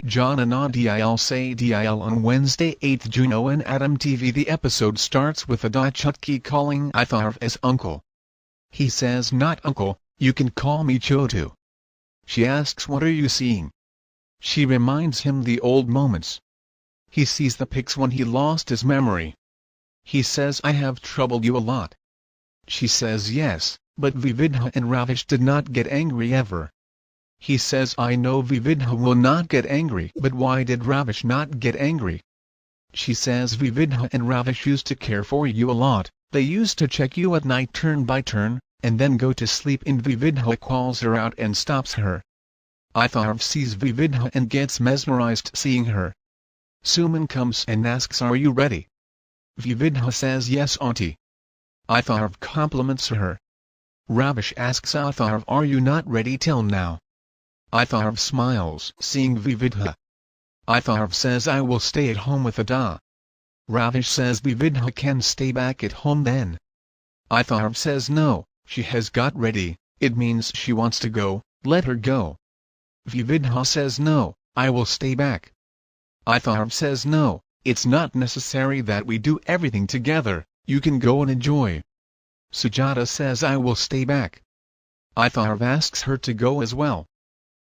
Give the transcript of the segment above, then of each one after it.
Jaana Dil Say Dil on Wednesday 8 June on Adom TV. The episode starts with Adom Chutki calling Itharv as uncle. He says, "Not uncle, you can call me Chotu." She asks, "What are you seeing?" She reminds him the old moments. He sees the pics when he lost his memory. He says, "I have troubled you a lot." She says yes, but Vividha and Ravish did not get angry ever. He says, "I know Vividha will not get angry, but why did Ravish not get angry?" She says, "Vividha and Ravish used to care for you a lot, they used to check you at night turn by turn, and then go to sleep." And Vividha calls her out and stops her. Itharv sees Vividha and gets mesmerized seeing her. Suman comes and asks, "Are you ready?" Vividha says, "Yes, auntie." Itharv compliments her. Ravish asks Itharv, "Are you not ready till now?" Itharv smiles seeing Vividha. Itharv says, "I will stay at home with Ada." Ravish says Vividha can stay back at home then. Itharv says no, she has got ready, it means she wants to go, let her go. Vividha says no, I will stay back. Itharv says no, it's not necessary that we do everything together, you can go and enjoy. Sujata says, "I will stay back." Itharv asks her to go as well.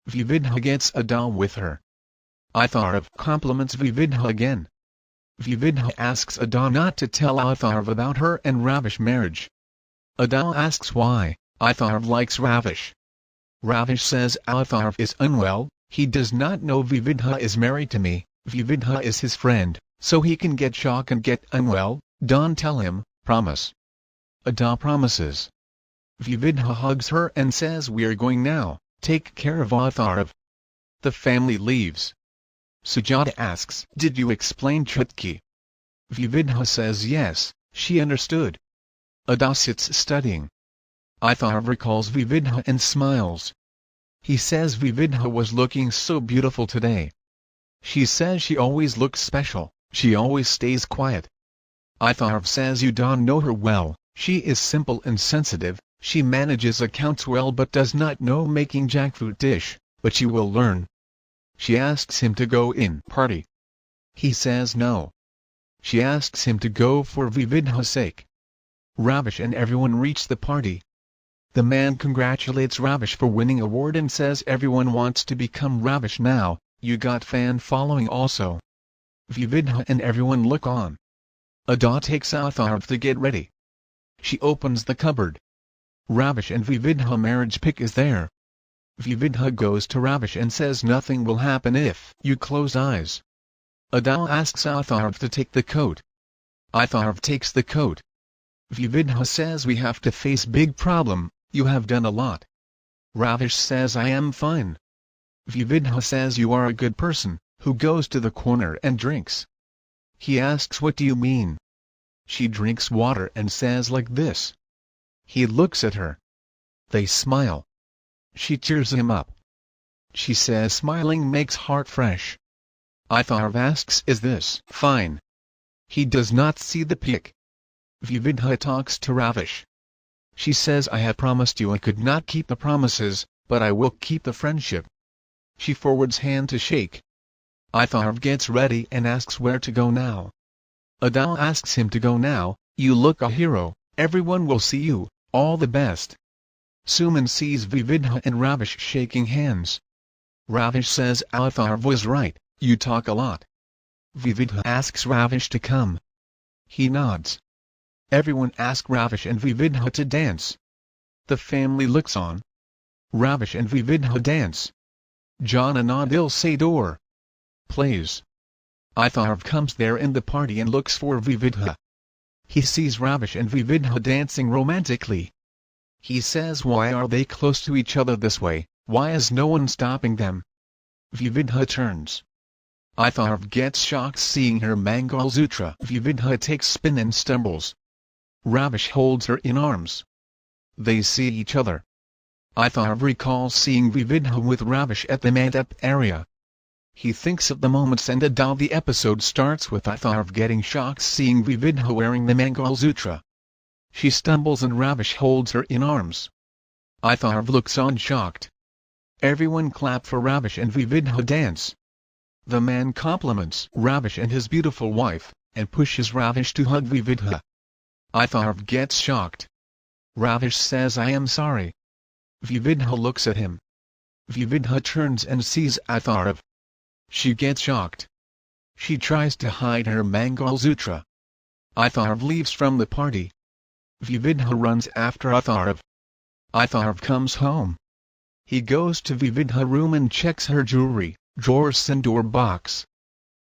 Vividha gets Ada with her. Itharv compliments Vividha again. Vividha asks Ada not to tell Itharv about her and Ravish marriage. Ada asks why. Itharv likes Ravish. Ravish says Itharv is unwell, he does not know Vividha is married to me, Vividha is his friend, so he can get shock and get unwell. Don't tell him, promise. Ada promises. Vividha hugs her and says, "We are going now, take care of Itharv." The family leaves. Sujata asks, "Did you explain Chutki?" Vividha says yes, she understood. Ada sits studying. Itharv recalls Vividha and smiles. He says Vividha was looking so beautiful today. She says she always looks special, she always stays quiet. Itharv says, "You don't know her well, she is simple and sensitive, she manages accounts well but does not know making jackfruit dish, but she will learn." She asks him to go in party. He says no. She asks him to go for Vividha's sake. Ravish and everyone reach the party. The man congratulates Ravish for winning award and says everyone wants to become Ravish now, you got fan following also. Vividha and everyone look on. Ada takes Itharv to get ready. She opens the cupboard. Ravish and Vividha marriage pic is there. Vividha goes to Ravish and says nothing will happen if you close eyes. Ada asks Itharv to take the coat. Itharv takes the coat. Vividha says, "We have to face big problem, you have done a lot." Ravish says, "I am fine." Vividha says, "You are a good person, who goes to the corner and drinks." He asks, "What do you mean?" She drinks water and says like this. He looks at her. They smile. She cheers him up. She says smiling makes heart fresh. Itharv asks, "Is this fine?" He does not see the pic. Vividha talks to Ravish. She says, "I have promised you I could not keep the promises, but I will keep the friendship." She forwards hand to shake. Itharv gets ready and asks where to go now. Ada asks him to go now, "You look a hero, everyone will see you, all the best." Suman sees Vividha and Ravish shaking hands. Ravish says, "Itharv was right, you talk a lot." Vividha asks Ravish to come. He nods. Everyone asks Ravish and Vividha to dance. The family looks on. Ravish and Vividha dance. Jaana Dil Say door plays. Itharv comes there in the party and looks for Vividha. He sees Ravish and Vividha dancing romantically. He says, "Why are they close to each other this way, why is no one stopping them?" Vividha turns. Itharv gets shocked seeing her Mangalsutra. Vividha takes spin and stumbles. Ravish holds her in arms. They see each other. Itharv recalls seeing Vividha with Ravish at the mandap area. He thinks of the moments and Ada. The episode starts with Itharv getting shocked seeing Vividha wearing the Mangalsutra. She stumbles and Ravish holds her in arms. Itharv looks on shocked. Everyone clap for Ravish and Vividha dance. The man compliments Ravish and his beautiful wife, and pushes Ravish to hug Vividha. Atharv gets shocked. Ravish says I am sorry. Vividha looks at him. Vividha turns and sees Atharv. She gets shocked. She tries to hide her Mangalsutra. Atharv leaves from the party. Vividha runs after Atharv. Atharv comes home. He goes to Vividha's room and checks her jewelry, drawers and door box.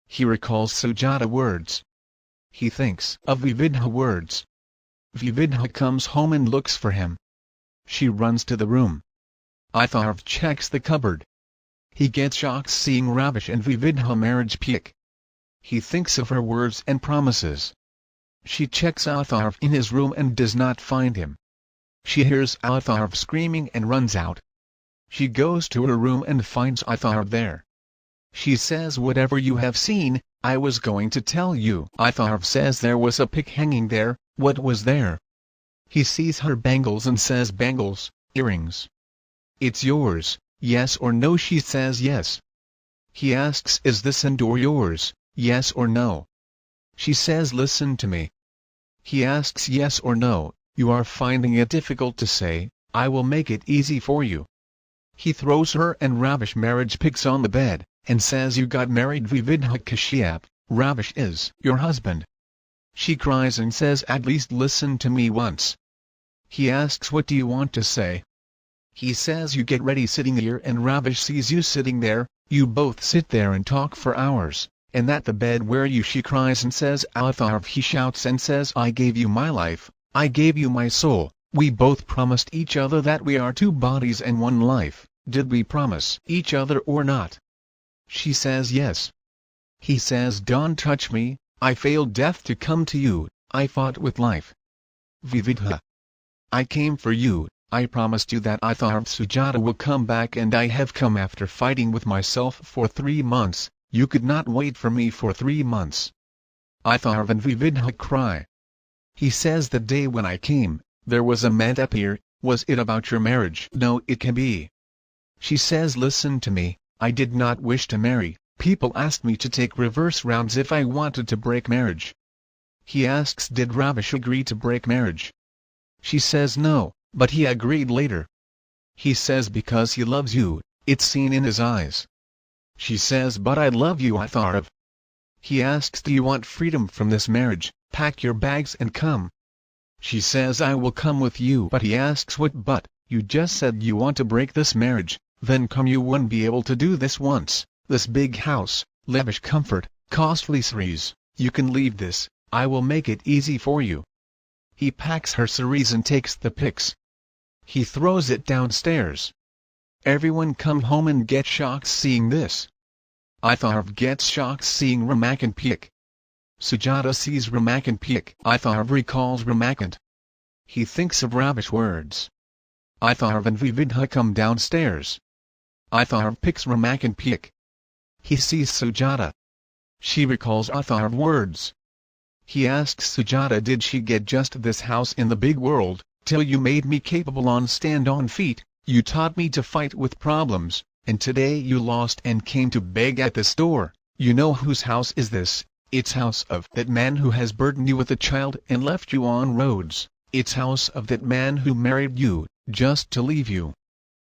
He recalls Sujata words. He thinks of Vividha words. Vividha comes home and looks for him. She runs to the room. Atharv checks the cupboard. He gets shocked seeing Ravish and Vividha marriage pic. He thinks of her words and promises. She checks Atharv in his room and does not find him. She hears Atharv screaming and runs out. She goes to her room and finds Atharv there. She says whatever you have seen, I was going to tell you. Atharv says there was a pic hanging there. What was there? He sees her bangles and says bangles, earrings. It's yours, yes or no? She says yes. He asks is this and/or yours, yes or no? She says listen to me. He asks yes or no. You are finding it difficult to say, I will make it easy for you. He throws her and Ravish marriage pics on the bed, and says you got married Vividha Kashyap, Ravish is your husband. She cries and says at least listen to me once. He asks what do you want to say? He says you get ready sitting here and Ravish sees you sitting there, you both sit there and talk for hours, and at the bed where you she cries and says Atharv he shouts and says I gave you my life, I gave you my soul, we both promised each other that we are two bodies and one life, did we promise each other or not? She says yes. He says don't touch me, I failed death to come to you, I fought with life. Vividha. I came for you, I promised you that Atharv Sujata will come back and I have come after fighting with myself for 3 months, you could not wait for me for 3 months. Atharv and Vividha cry. He says the day when I came, there was a man up here, was it about your marriage? No it can be. She says listen to me, I did not wish to marry, people asked me to take reverse rounds if I wanted to break marriage. He asks did Ravish agree to break marriage? She says no, but he agreed later. He says because he loves you, it's seen in his eyes. She says but I love you Atharv. He asks do you want freedom from this marriage, pack your bags and come. She says I will come with you but he asks what but, you just said you want to break this marriage, then come you wouldn't be able to do this once, this big house, lavish comfort, costly saris, you can leave this, I will make it easy for you. He packs her saris and takes the pics. He throws it downstairs. Everyone come home and get shocked seeing this. Atharv gets shocked seeing Ramakant pic. Sujata sees Ramakant pic. Atharv recalls Ramakant. He thinks of Ravish words. Atharv and Vividha come downstairs. Atharv picks Ramakant pic. He sees Sujata. She recalls Atharv words. He asks Sujata did she get just this house in the big world, till you made me capable on stand on feet, you taught me to fight with problems, and today you lost and came to beg at this door, you know whose house is this, it's house of that man who has burdened you with a child and left you on roads, it's house of that man who married you, just to leave you.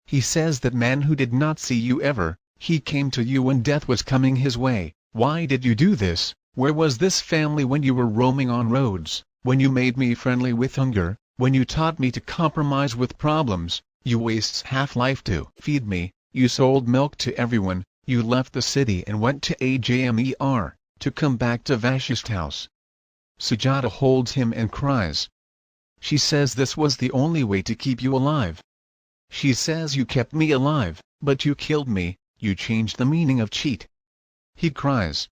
He says that man who did not see you ever, he came to you when death was coming his way, why did you do this? Where was this family when you were roaming on roads, when you made me friendly with hunger, when you taught me to compromise with problems, you wastes half-life to feed me, you sold milk to everyone, you left the city and went to Ajmer, to come back to Vashish's house. Sujata holds him and cries. She says this was the only way to keep you alive. She says you kept me alive, but you killed me, you changed the meaning of cheat. He cries.